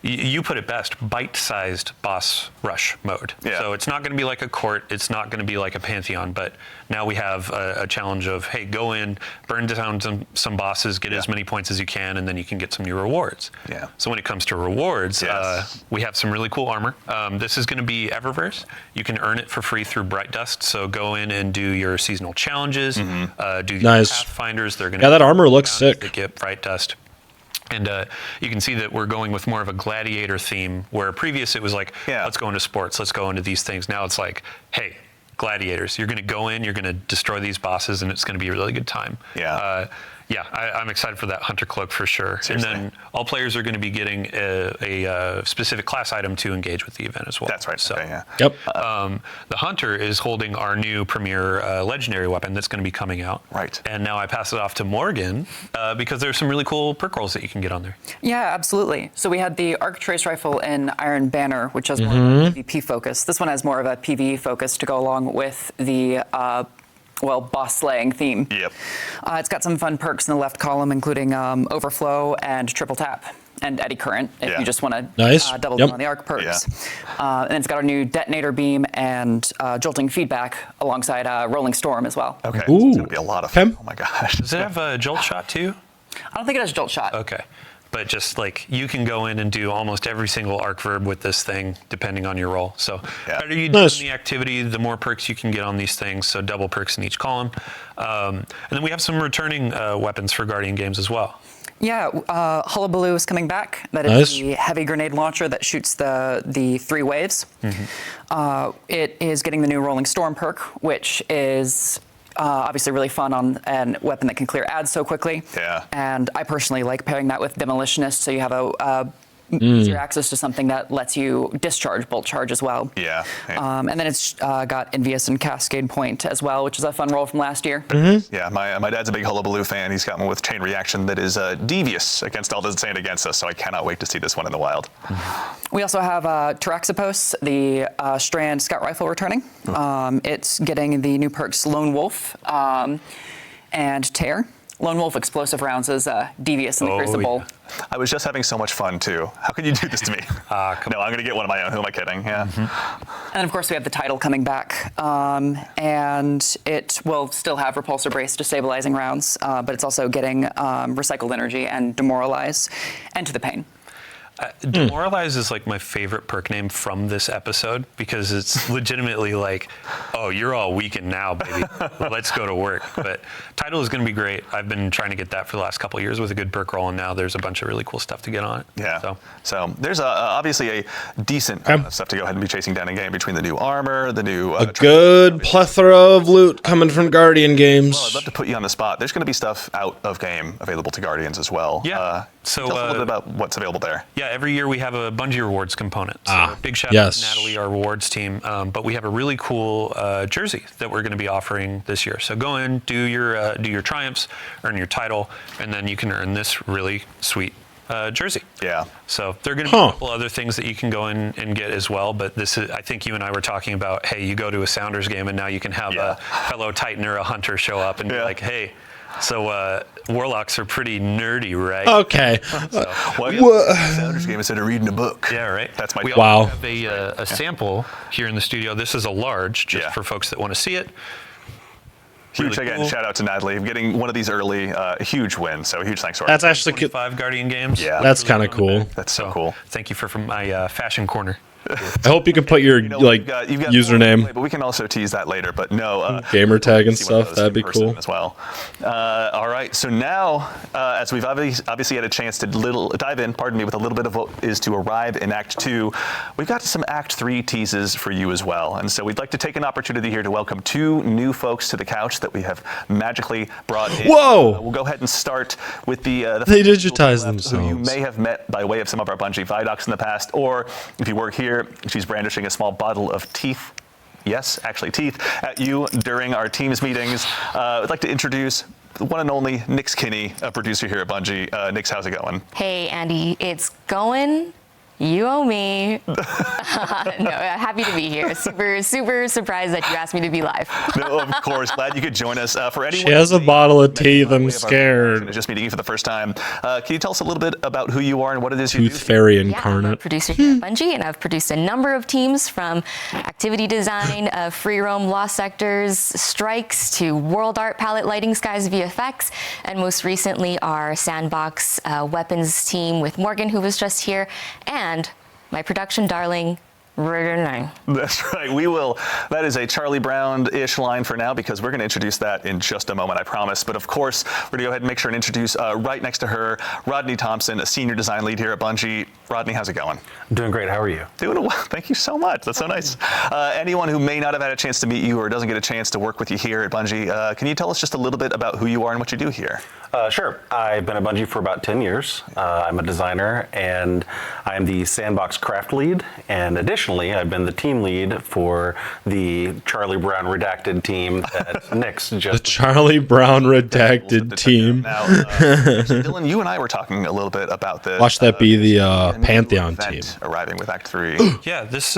you put it best, bite-sized boss rush mode. Yeah. So it's not going to be like a court, it's not going to be like a Pantheon, but now we have a challenge of, hey, go in, burn down some bosses, get as many points as you can, and then you can get some new rewards. Yeah. So when it comes to rewards, Yes. we have some really cool armor. This is going to be Eververse. You can earn it for free through Bright Dust, so go in and do your seasonal challenges, do your Nice. Pathfinders. They're going Yeah, that armor looks sick. to get Bright Dust. And you can see that we're going with more of a gladiator theme, where previous it was like, let's go into sports, let's go into these things. Now it's like, hey, gladiators, you're going to go in, you're going to destroy these bosses, and it's going to be a really good time. I'm excited for that Hunter Cloak for sure. Seriously. And then all players are going to be getting a specific class item to engage with the event as well. That's right. So, Okay, yeah. Yep. the Hunter is holding our new premier legendary weapon that's going to be coming out. Right. And now I pass it off to Morgan because there's some really cool perk rolls that you can get on there. Yeah, absolutely. So we had the Arc Trace Rifle in Iron Banner, which has more of a PvP focus. This one has more of a PvE focus to go along with the boss slaying theme. Yep. It's got some fun perks in the left column, including Overflow and Triple Tap and Eddy Current, if you just want to Nice. double Yep. down on the arc perks. And it's got our new Detonator Beam and Jolting Feedback alongside Rolling Storm as well. Okay. Ooh. So it's going to be a lot of fun. Okay. Oh my gosh. Does it have a jolt shot too? I don't think it has Jolt Shot. Okay. But just like you can go in and do almost every single arc verb with this thing, depending on your role. So better you do Nice. the activity, the more perks you can get on these things. So double perks in each column. And then we have some returning weapons for Guardian games as well. Yeah, Hullabaloo is coming back. That is Nice. the heavy grenade launcher that shoots the 3 waves. It is getting the new Rolling Storm perk, which is obviously really fun on a weapon that can clear ads so quickly. Yeah. And I personally like pairing that with Demolitionist, so you have a easier access to something that lets you discharge Bolt Charge as well. Yeah. And then it's got Envious and Cascade Point as well, which is a fun roll from last year. Yeah, my dad's a big Hullabaloo fan. He's got one with Chain Reaction that is devious against all that's saying against us, so I cannot wait to see this one in the wild. We also have Taraxipos, the Strand Scout Rifle returning. It's getting the new perks Lone Wolf and Tear. Lone Wolf explosive rounds is devious and the Crucible. I was just having so much fun, too. How could you do this to me? No, I'm going to get one of my own. Who am I kidding? Yeah. And of course, we have the title coming back. And it will still have Repulsor Brace destabilizing rounds, but it's also getting Recycled Energy and Demoralize and To the Pain. Demoralize is like my favorite perk name from this episode because it's legitimately like, oh, you're all weakened now, baby. Let's go to work. But title is going to be great. I've been trying to get that for the last couple of years with a good perk roll, and now there's a bunch of really cool stuff to get on it. Yeah. So there's obviously a decent amount of stuff to go ahead and be chasing down in game between the new armor, the new A good plethora of loot coming from Guardian games. Well, I'd love to put you on the spot. There's going to be stuff out of game available to Guardians as well. Yeah. So tell us a little bit about what's available there. Yeah, every year we have a Bungie rewards component. So big shout out to Natalie, our rewards team. But we have a really cool jersey that we're going to be offering this year. So go in, do your triumphs, earn your title, and then you can earn this really sweet jersey. Yeah. So there are going to be a couple other things that you can go in and get as well. But this is, I think you and I were talking about, hey, you go to a Sounders game and now you can have a fellow Titan or a Hunter show up and be like, hey, so Warlocks are pretty nerdy, right? Okay. Sounders game instead of reading a book. Yeah, right. That's my We Wow. also have a sample here in the studio. This is a large, just for folks that want to see it. Huge Really again, cool. shout out to Natalie getting one of these early, huge win. So huge thanks to her. That's actually good. 5 Guardian games. Yeah. That's kind of cool. That's so cool. Thank you for my fashion corner. I hope you can put your You've got username, but we can also tease that later. But no, gamer tag and see one of stuff. those That'd be in person cool. as well. All right, so now as we've obviously had a chance to dive in, with a little bit of what is to arrive in Act 2, we've got some Act 3 teases for you as well. And so we'd like to take an opportunity here to welcome 2 new folks to the couch that we have magically brought in. Whoa! We'll go ahead and start with the They folks who digitized who you themselves. may have met by way of some of our Bungie Vidocs in the past, or if you work here, she's brandishing a small bottle of teeth. Yes, actually teeth at you during our Teams meetings. I'd like to introduce the one and only Nix Kinney, a producer here at Bungie. Nix, how's it going? Hey, Andy, it's going You owe me. No, happy to be here. Super, super surprised that you asked me to be live. No, of course. Glad you could join us. For anyone She has a bottle of teeth. I'm scared. just meeting you for the first time, can you tell us a little bit about who you are and what it is you do? Tooth Fairy Yeah, I'm a incarnate. producer here at Bungie, and I've produced a number of teams from activity design, free roam, lost sectors, strikes, to world art, palette, lighting, skies, VFX, and most recently our sandbox weapons team with Morgan, who was just here, and my production darling, Rite 9. That's right. We will. That is a Charlie Brown-ish line for now because we're going to introduce that in just a moment, I promise. But of course, we're going to go ahead and make sure and introduce right next to her, Rodney Thompson, a senior design lead here at Bungie. Rodney, how's it going? Doing great. How are you? Doing well. Thank you so much. That's so nice. Anyone who may not have had a chance to meet you or doesn't get a chance to work with you here at Bungie, can you tell us just a little bit about who you are and what you do here? Sure. I've been at Bungie for about 10 years. I'm a designer, and I'm the sandbox craft lead. And additionally, I've been the team lead for the Charlie Brown redacted team that Nick's just... The Charlie Brown redacted team. Now, Dylan, you and I were talking a little bit about this. Watch that be the new Pantheon event team. arriving with Act 3. Yeah, this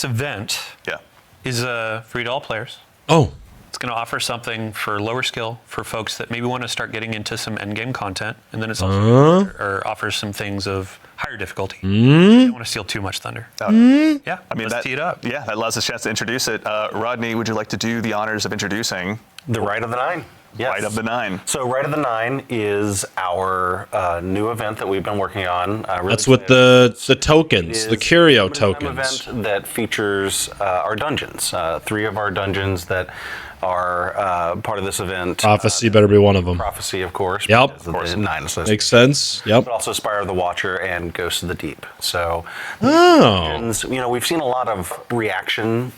event Yeah. is free to all players. Oh, It's going to offer something for lower skill for folks that maybe want to start getting into some endgame content, and then it's also or offers some things of higher difficulty. I don't want to steal too much thunder. Yeah, I mean, let's tee it up. Yeah, that allows us a chance to introduce it. Rodney, would you like to do the honors of introducing The Rite of the Nine. Yes. Rite of the Nine? So Rite of the Nine is our new event that we've been working on. Really that's with the tokens, is the curio a limited time tokens. event that features our dungeons. 3 of our dungeons that are part of this event. Prophecy better be one of them. Prophecy, of course. Yep. because of the 9 associated. Makes sense. Yep. But also Spire of the Watcher and Ghost of the Deep. So, Oh. we've seen a lot of reaction,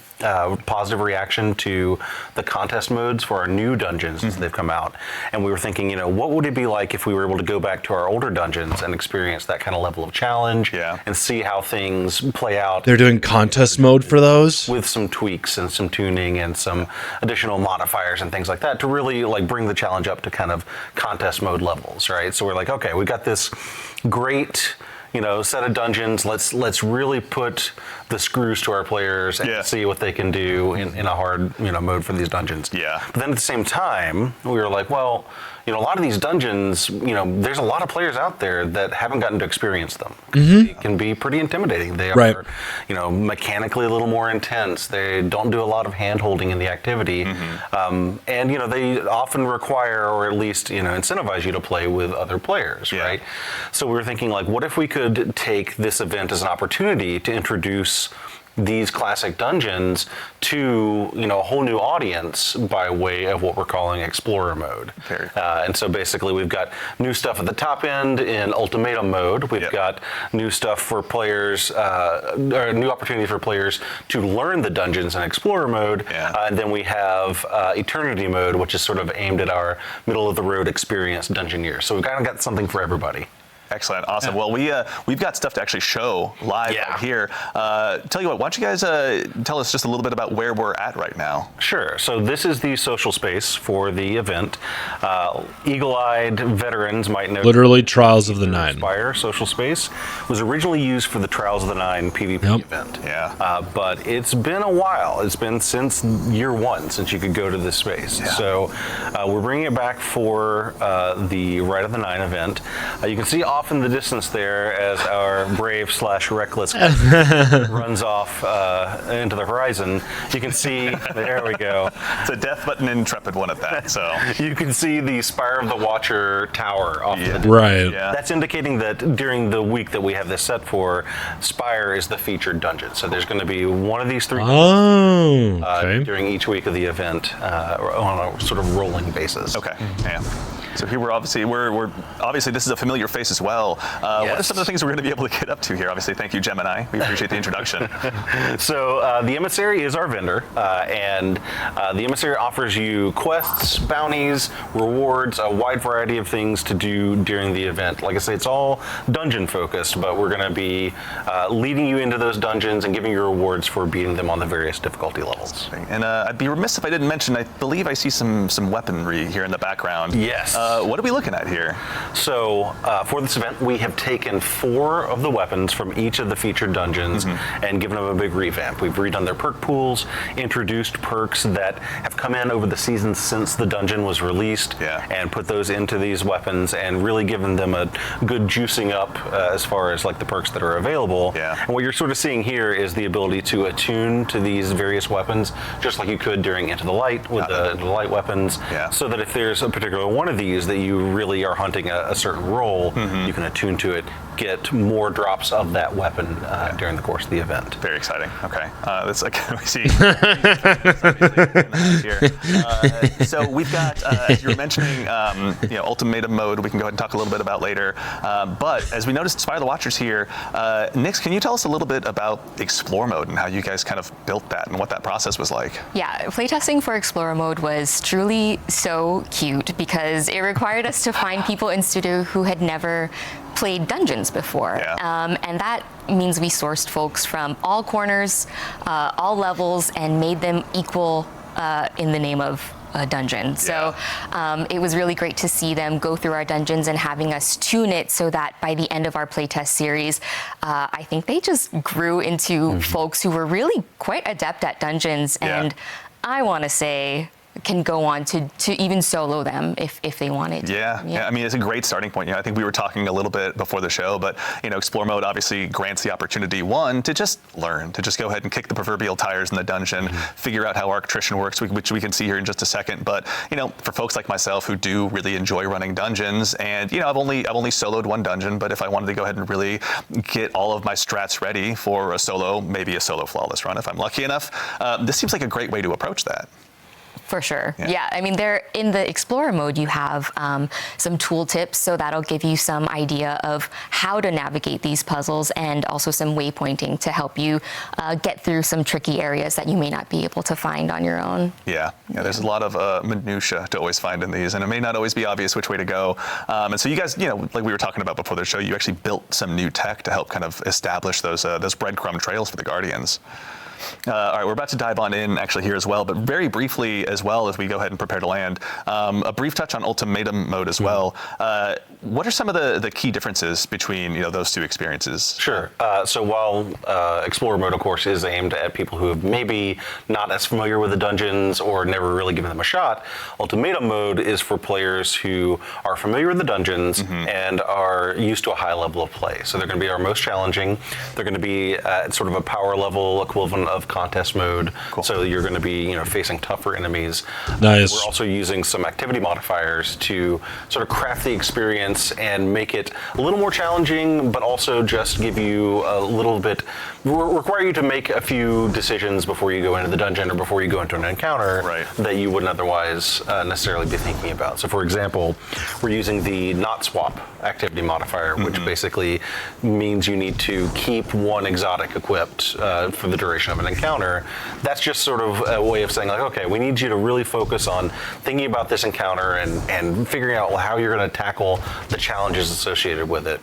positive reaction to the contest modes for our new dungeons as they've come out. And we were thinking, what would it be like if we were able to go back to our older dungeons and experience that kind of level of challenge and see how things play out. They're doing contest mode for those? With some tweaks and some tuning and some additional modifiers and things like that to really bring the challenge up to kind of contest mode levels, right? So we're like, okay, we got this great set of dungeons. Let's really put the screws to our players and see what they can do in a hard mode for these dungeons. Yeah. But then at the same time, we were like, well, a lot of these dungeons, there's a lot of players out there that haven't gotten to experience them. They can be pretty intimidating. They Right. are, mechanically a little more intense. They don't do a lot of hand-holding in the activity. And, they often require, or at least, incentivize you to play with other players, right? So we were thinking, what if we could take this event as an opportunity to introduce these classic dungeons to a whole new audience by way of what we're calling Explorer mode. And so basically we've got new stuff at the top end in Ultimatum mode. We've got new stuff for players, or new opportunity for players to learn the dungeons in Explorer mode. And then we have Eternity mode, which is sort of aimed at our middle of the road experienced dungeoneers. So we've kind of got something for everybody. Excellent, awesome. Well, we've got stuff to actually show live right here. Tell you what, why don't you guys tell us just a little bit about where we're at right now? Sure. So this is the social space for the event. Eagle-eyed veterans might know. Literally Trials of the Nine. Spire social space was originally used for the Trials of the Nine PvP event. But it's been a while. It's been since year 1 since you could go to this space. So we're bringing it back for the Rite of the Nine event. You can see off in the distance there as our brave/reckless runs off into the horizon. You can see, there we go. It's a death button intrepid one at that. So you can see the Spire of the Watcher tower off in the distance. Right. That's indicating that during the week that we have this set for, Spire is the featured dungeon. So there's going to be one of these 3 during each week of the event on a sort of rolling basis. Okay. Yeah. So here we're obviously this is a familiar face as well. What are some of the things we're going to be able to get up to here? Obviously, thank you, Gemini. We appreciate the introduction. So the Emissary is our vendor, and the Emissary offers you quests, bounties, rewards, a wide variety of things to do during the event. Like I say, it's all dungeon focused, but we're going to be leading you into those dungeons and giving you rewards for beating them on the various difficulty levels. And I'd be remiss if I didn't mention, I believe I see some weaponry here in the background. Yes. What are we looking at here? So for this event, we have taken 4 of the weapons from each of the featured dungeons and given them a big revamp. We've redone their perk pools, introduced perks that have come in over the seasons since the dungeon was released, and put those into these weapons and really given them a good juicing up as far as like the perks that are available. And what you're sort of seeing here is the ability to attune to these various weapons, just like you could during Into the Light with the light weapons, so that if there's a particular one of these that you really are hunting a certain role, you can attune to it, get more drops of that weapon during the course of the event. Very exciting. Okay, that's like we see. Here. So we've got, as you were mentioning, ultimatum mode. We can go ahead and talk a little bit about later. But as we noticed, Spire the Watchers here, Nix, can you tell us a little bit about Explore mode and how you guys kind of built that and what that process was like? Yeah, playtesting for Explorer mode was truly so cute because it required us to find people in studio who had never played dungeons before. And that means we sourced folks from all corners, all levels, and made them equal in the name of a dungeon. So it was really great to see them go through our dungeons and having us tune it so that by the end of our playtest series, I think they just grew into folks who were really quite adept at dungeons, and I want to say can go on to even solo them if they wanted to. Yeah, I mean, it's a great starting point. I think we were talking a little bit before the show, but Explore mode obviously grants the opportunity, one, to just learn, to just go ahead and kick the proverbial tires in the dungeon, figure out how arc attrition works, which we can see here in just a second. But for folks like myself who do really enjoy running dungeons, and I've only soloed one dungeon, but if I wanted to go ahead and really get all of my strats ready for a solo, maybe a solo flawless run if I'm lucky enough, this seems like a great way to approach that. For sure. Yeah. I mean, in the Explorer mode, you have some tool tips, so that'll give you some idea of how to navigate these puzzles and also some waypointing to help you get through some tricky areas that you may not be able to find on your own. Yeah, there's a lot of minutia to always find in these, and it may not always be obvious which way to go. And so you guys, like we were talking about before the show, you actually built some new tech to help kind of establish those breadcrumb trails for the Guardians. All right, we're about to dive on in actually here as well, but very briefly as well as we go ahead and prepare to land, a brief touch on ultimatum mode as well. What are some of the key differences between those two experiences? Sure. So while Explorer mode, of course, is aimed at people who have maybe not as familiar with the dungeons or never really given them a shot, ultimatum mode is for players who are familiar with the dungeons and are used to a high level of play. So they're going to be our most challenging. They're going to be at sort of a power level equivalent of contest mode. So you're going to be facing tougher enemies. Nice. We're also using some activity modifiers to sort of craft the experience and make it a little more challenging, but also just give you a little bit, require you to make a few decisions before you go into the dungeon or before you go into an encounter that you wouldn't otherwise necessarily be thinking about. So for example, we're using the not swap activity modifier, which basically means you need to keep one exotic equipped for the duration of an encounter. That's just sort of a way of saying, like, okay, we need you to really focus on thinking about this encounter and figuring out how you're going to tackle the challenges associated with it.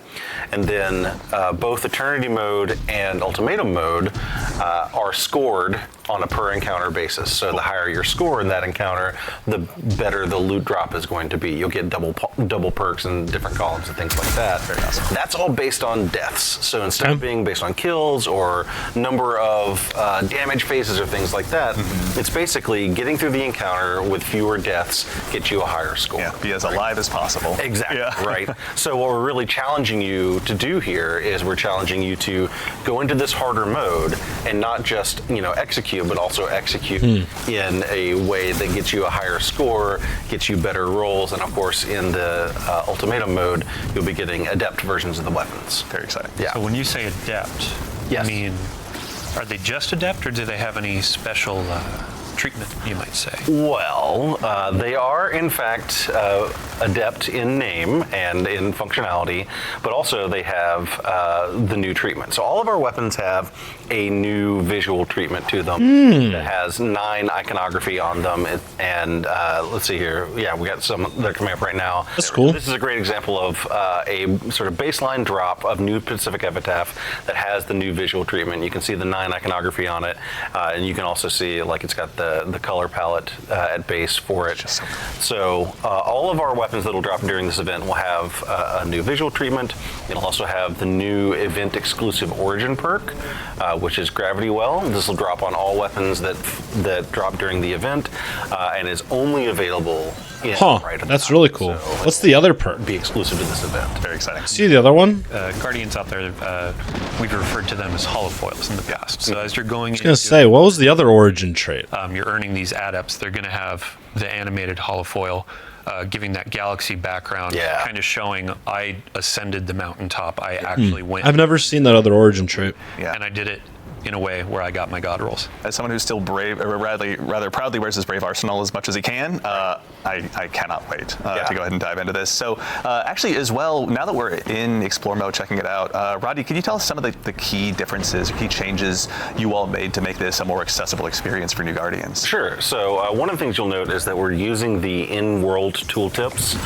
And then both Eternity mode and Ultimatum mode are scored on a per encounter basis. So the higher your score in that encounter, the better the loot drop is going to be. You'll get double perks in different columns and things like that. Very awesome. That's all based on deaths. So instead of being based on kills or number of damage phases or things like that, it's basically getting through the encounter with fewer deaths get you a higher score. Yeah, be as alive as possible. Exactly, right. So what we're really challenging you to do here is we're challenging you to go into this harder mode and not just, execute, but also execute in a way that gets you a higher score, gets you better rolls, and of course in the ultimatum mode, you'll be getting adept versions of the weapons. Very exciting. Yeah. So when you say adept, Yes. I mean, are they just adept, or do they have any special treatment, you might say? Well, they are in fact adept in name and in functionality, but also they have the new treatment. So all of our weapons have a new visual treatment to them that has 9 iconography on them. And let's see here. Yeah, we got some that are coming up right now. That's cool. This is a great example of a sort of baseline drop of New Pacific Epitaph that has the new visual treatment. You can see the 9 iconography on it, and you can also see like it's got the color palette at base for it. So all of our weapons that'll drop during this event will have a new visual treatment. It'll also have the new event exclusive origin perk, which is Gravity Well. This will drop on all weapons that drop during the event, and is only available in Rite. That's really cool. So What's the other perk? be exclusive to this event. Very exciting. See the other one? Guardians out there, we've referred to them as holofoils in the past. So as you're going, I was gonna say, what was the other origin trait? you're earning these adepts. They're going to have the animated holofoil, giving that galaxy background, Yeah. kind of showing I ascended the mountaintop. I actually went. I've never seen that other origin trait. Yeah. And I did it in a way where I got my god rolls. As someone who's still brave, or rather proudly wears his brave arsenal as much as he can, I cannot wait to go ahead and dive into this. So actually as well, now that we're in Explore mode, checking it out, Rodney, can you tell us some of the key differences, key changes you all made to make this a more accessible experience for new Guardians? Sure. So one of the things you'll note is that we're using the in-world tooltips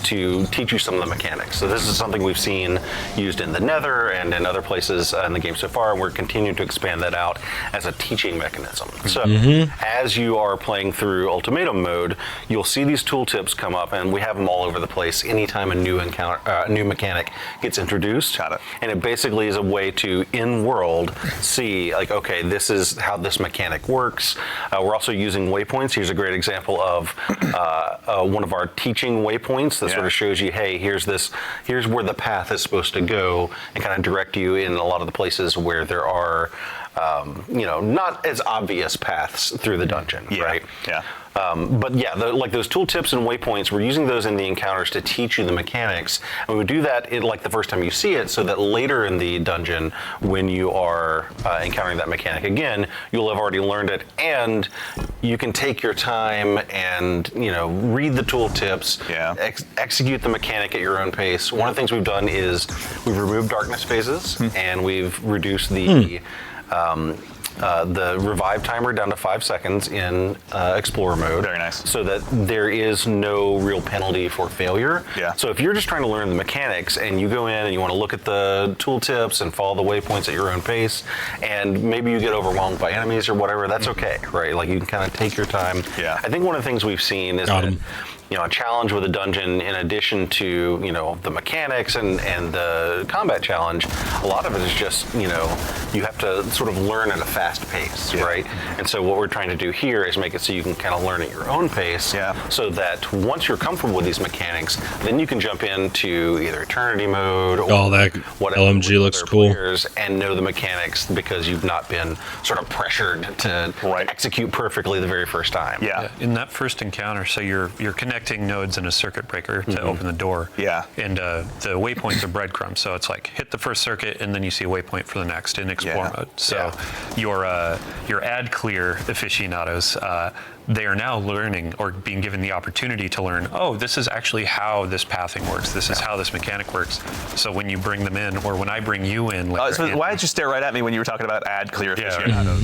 to teach you some of the mechanics. So this is something we've seen used in the Nether and in other places in the game so far, and we're continuing to expand that out as a teaching mechanism. So as you are playing through Ultimatum mode, you'll see these tooltips come up, and we have them all over the place anytime a new new mechanic gets introduced. Got it. And it basically is a way to, in-world, see, like, okay, this is how this mechanic works. We're also using waypoints. Here's a great example of one of our teaching waypoints that sort of shows you, hey, here's where the path is supposed to go, and kind of direct you in a lot of the places where there are not as obvious paths through the dungeon, right? Yeah. But yeah, like those tooltips and waypoints, we're using those in the encounters to teach you the mechanics. And we would do that like the first time you see it, so that later in the dungeon, when you are encountering that mechanic again, you'll have already learned it, and you can take your time and read the tooltips, execute the mechanic at your own pace. One of the things we've done is we've removed darkness phases, and we've reduced the revive timer down to 5 seconds in Explorer mode. Very nice. So that there is no real penalty for failure. Yeah. So if you're just trying to learn the mechanics and you go in and you want to look at the tooltips and follow the waypoints at your own pace, and maybe you get overwhelmed by enemies or whatever, that's okay, right? Like, you can kind of take your time. Yeah. I think one of the things we've seen is that a challenge with a dungeon, in addition to the mechanics and the combat challenge, a lot of it is just you have to sort of learn at a fast pace, right? And so what we're trying to do here is make it so you can kind of learn at your own pace, so that once you're comfortable with these mechanics, then you can jump into either Eternity mode or that whatever, LMG looks cool, and know the mechanics because you've not been sort of pressured to execute perfectly the very first time. Yeah. In that first encounter, so you're connecting nodes in a circuit breaker to open the door. Yeah. And the waypoints are breadcrumbs, so it's like hit the first circuit and then you see a waypoint for the next in Explore mode. So your ad clear aficionados, they are now learning or being given the opportunity to learn, oh, this is actually how this pathing works. This is how this mechanic works. So when you bring them in, or when I bring you in. So why did you stare right at me when you were talking about ad clear aficionados?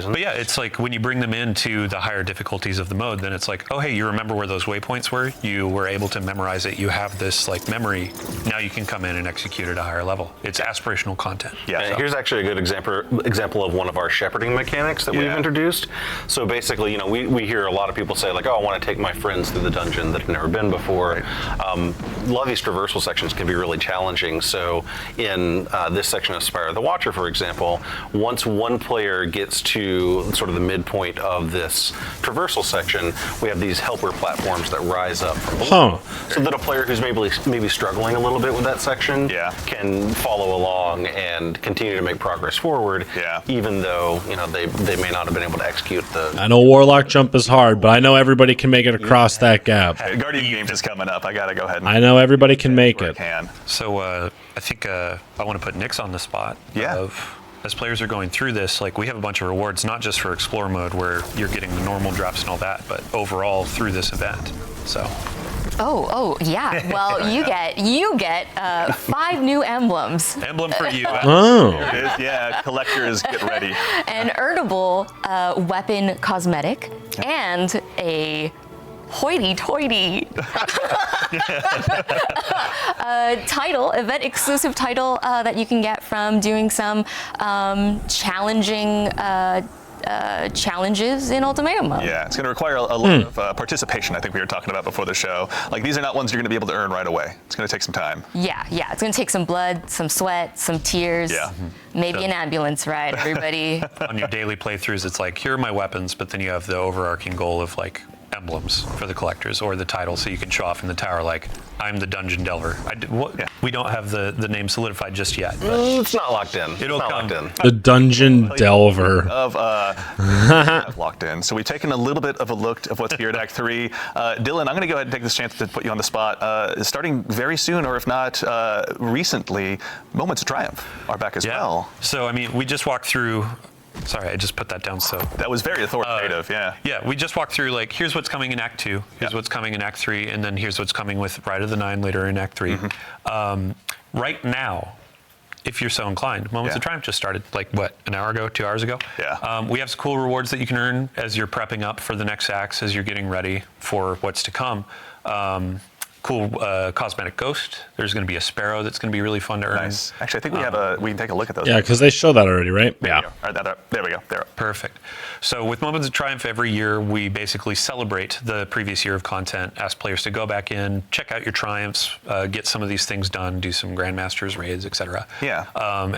But yeah, it's like when you bring them into the higher difficulties of the mode, then it's like, oh, hey, you remember where those waypoints were? You were able to memorize it. You have this like memory. Now you can come in and execute at a higher level. It's aspirational content. Yeah. And here's actually a good example of one of our shepherding mechanics that we've introduced. So basically, we hear a lot of people say, like, oh, I want to take my friends through the dungeon that have never been before. A lot of these traversal sections can be really challenging. So in this section of Spire of the Watcher, for example, once one player gets to sort of the midpoint of this traversal section, we have these helper platforms that rise up from below, so that a player who's maybe struggling a little bit with that section can follow along and continue to make progress forward, even though they may not have been able to execute the. I know Warlock jump is hard, but I know everybody can make it across that gap. Hey, Guardian Games is coming up. I gotta go ahead. I know everybody can make it. So I think I want to put Nix on the spot. As players are going through this, like, we have a bunch of rewards, not just for Explore mode where you're getting the normal drops and all that, but overall through this event. So. Oh, yeah. Well, you get 5 new emblems. Emblem for you. There it is. Yeah, collectors, get ready. An earnable weapon cosmetic and a hoity-toity title, event-exclusive title that you can get from doing some challenging challenges in ultimatum mode. Yeah, it's going to require a lot of participation, I think we were talking about before the show. Like, these are not ones you're going to be able to earn right away. It's going to take some time. Yeah, it's going to take some blood, some sweat, some tears, maybe an ambulance ride, everybody. On your daily playthroughs, it's like, here are my weapons, but then you have the overarching goal of like emblems for the collectors or the title, so you can show off in the tower like, I'm the dungeon delver. We don't have the name solidified just yet. But It's not locked in. It'll it's not come. locked in. The Dungeon Delver. Of locked in. So we've taken a little bit of a look of what's here at Act 3. Dylan, I'm going to go ahead and take this chance to put you on the spot. Starting very soon, or if not recently, Moments of Triumph are back as well. So, I mean, we just walked through. Sorry, I just put that down. So That was very authoritative, yeah. Yeah, we just walked through like, here's what's coming in Act 2, here's what's coming in Act 3, and then here's what's coming with Rite of the Nine later in Act 3. Right now, if you're so inclined, Moments of Triumph just started like, what, an hour ago, 2 hours ago? Yeah. We have some cool rewards that you can earn as you're prepping up for the next acts, as you're getting ready for what's to come. Cool cosmetic ghost. There's going to be a sparrow that's going to be really fun to earn. Nice. Actually, I think we can take a look at those. Yeah, because they show that already, right? There we go. All right, there we go. There. Perfect. So with Moments of Triumph every year, we basically celebrate the previous year of content, ask players to go back in, check out your triumphs, get some of these things done, do some Grandmasters, raids, etc. Yeah.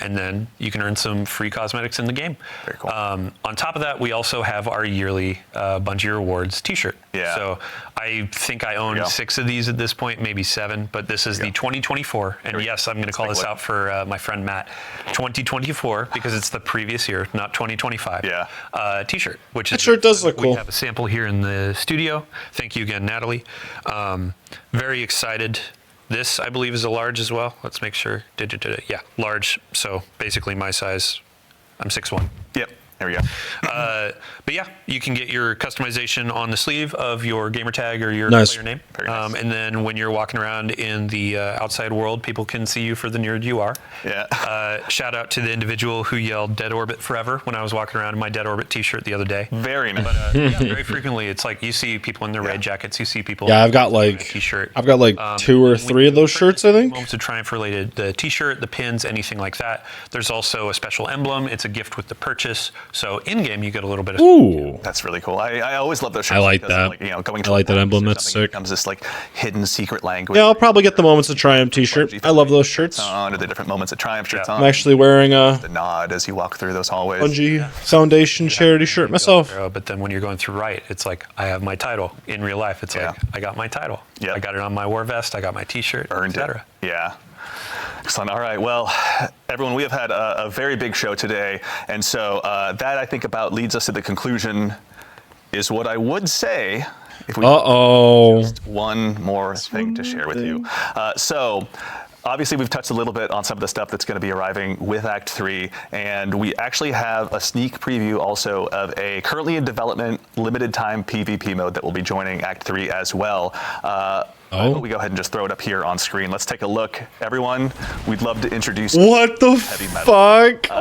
And then you can earn some free cosmetics in the game. Very cool. On top of that, we also have our yearly Bungie Rewards t-shirt. Yeah. So I think I own 6 of these at this point, maybe 7, but this is the 2024. And yes, I'm going to call this out for my friend Matt. 2024, because it's the previous year, not 2025. Yeah. T-shirt, which That is shirt does look we cool. have a sample here in the studio. Thank you again, Natalie. Very excited. This, I believe, is a large as well. Let's make sure. Yeah, large. So basically my size. I'm 6'1". Yep. There we go. But yeah, you can get your customization on the sleeve of your gamer tag or your Nice. player name. Very nice. And then when you're walking around in the outside world, people can see you for the nerd you are. Yeah. Shout out to the individual who yelled Dead Orbit forever when I was walking around in my Dead Orbit t-shirt the other day. Very nice. But yeah, very frequently, it's like you see people in their raid jackets, you see people Yeah, I've got in a like t-shirt. 2 or 3 of those shirts, I think. Moments of Triumph related, the t-shirt, the pins, anything like that. There's also a special emblem. It's a gift with the purchase. So in-game, you get a little bit of Ooh. That's really cool. I always love those shirts. I like because, that. Like, you know, going to I like that a emblem. or That's something, sick. It becomes this like hidden secret language. Yeah, I'll probably get the Moments of Triumph t-shirt. I love those shirts. On, or the different Moments of Triumph shirts on. I'm actually wearing a The nod as you walk through those hallways. Bungie Foundation charity shirt myself. But then when you're going through Rite, it's like, I have my title. In real life, it's like, I got my title. Yep. I got it on my war vest. I got my t-shirt, Earned it. etc. Yeah. Excellent. All right. Well, everyone, we have had a very big show today. And so that, I think, about leads us to the conclusion is what I would say if we just one more thing to share with you. So obviously, we've touched a little bit on some of the stuff that's going to be arriving with Act 3, and we actually have a sneak preview also of a currently in development limited time PvP mode that will be joining Act 3 as well. Why don't we go ahead and just throw it up here on screen? Let's take a look. Everyone, we'd love to introduce What the Heavy Metal. fuck?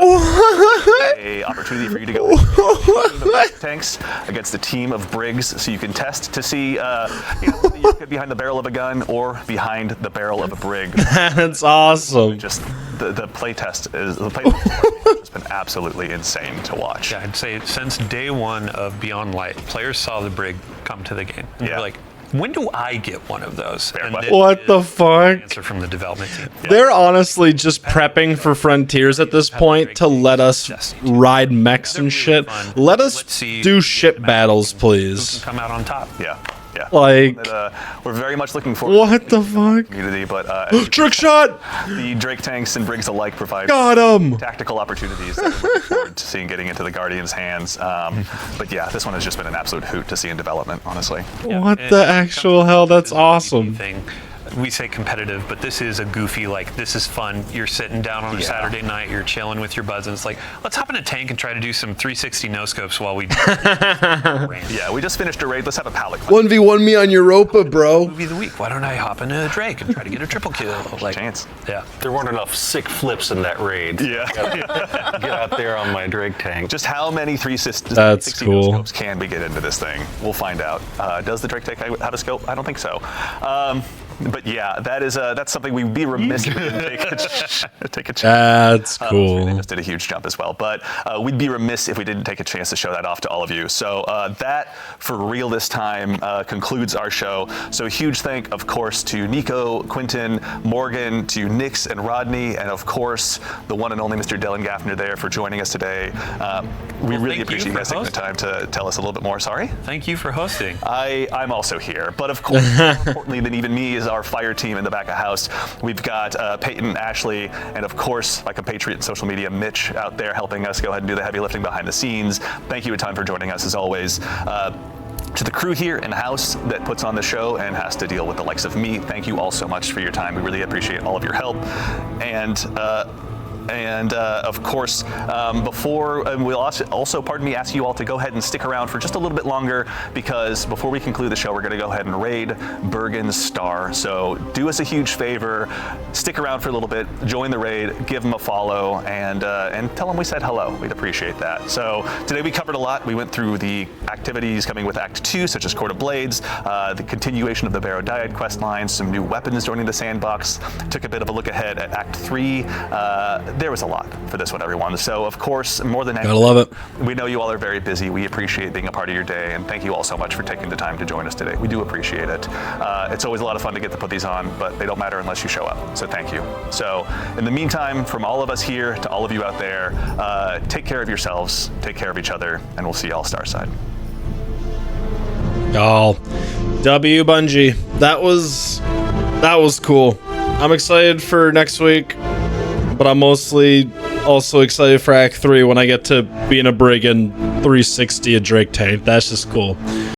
A opportunity for you to go with tanks against a team of Briggs, so you can test to see you could behind the barrel of a gun or behind the barrel of a Brig. That's awesome. Just the play test has been absolutely insane to watch. Yeah, I'd say since day one of Beyond Light, players saw the Brig come to the game. And they're like, when do I get one of those? And What the fuck? answer from the development team. They're honestly just prepping for Frontiers at this point to let us ride mechs and shit. Let us do ship battles, please. Come out on top. Yeah. Yeah. Like, we're very much looking forward what the fuck? community, but Trick shot! the Drake tanks and Briggs alike provide Got him! tactical opportunities that we're looking forward to seeing getting into the Guardians' hands. But yeah, this one has just been an absolute hoot to see in development, honestly. What the actual hell? That's awesome. Thing. We say competitive, but this is a goofy, like, this is fun. You're sitting down on a Saturday night, you're chilling with your buds, and it's like, let's hop in a tank and try to do some 360 no-scopes while we Yeah, we just finished a raid. Let's have a pallet cleanse. 1v1 me on Europa, bro. Movie of the week. Why don't I hop into a Drake and try to get a triple kill? Like, Chance. Yeah. There weren't enough sick flips in that raid. Yeah. Get out there on my Drake tank. Just how many 360 That's cool. scopes can we get into this thing? We'll find out. Does the Drake take how to scope? I don't think so. But yeah, that's something we'd be remiss if we didn't take a chance. That's cool. They just did a huge jump as well. But we'd be remiss if we didn't take a chance to show that off to all of you. So that, for real this time, concludes our show. So a huge thank, of course, to Nico, Quentin, Morgan, to Nix and Rodney, and of course, the one and only Mr. Dylan Gaffner there for joining us today. We really appreciate you guys taking the time to tell us a little bit more. Sorry? Thank you for hosting. I'm also here. But of course, more importantly than even me is our fire team in the back of house. We've got Peyton, Ashley, and of course, my compatriot in social media, Mitch, out there helping us go ahead and do the heavy lifting behind the scenes. Thank you a ton for joining us as always. To the crew here in house that puts on the show and has to deal with the likes of me, thank you all so much for your time. We really appreciate all of your help. And of course, we'll also, pardon me, ask you all to go ahead and stick around for just a little bit longer, because before we conclude the show, we're going to go ahead and raid Bergen's Star. So do us a huge favor, stick around for a little bit, join the raid, give him a follow, and tell him we said hello. We'd appreciate that. So today we covered a lot. We went through the activities coming with Act 2, such as Court of Blades, the continuation of the Barrow Dyad quest line, some new weapons joining the sandbox, took a bit of a look ahead at Act 3. There was a lot for this one, everyone. So, of course, more than anything, gotta love it. We know you all are very busy. We appreciate being a part of your day, and thank you all so much for taking the time to join us today. We do appreciate it. It's always a lot of fun to get to put these on, but they don't matter unless you show up. So thank you. So, in the meantime, from all of us here to all of you out there, take care of yourselves, take care of each other, and we'll see you all Starside. Y'all, W Bungie. That was cool. I'm excited for next week, but I'm mostly also excited for Act 3 when I get to be in a brig and 360 a Drake tank. That's just cool.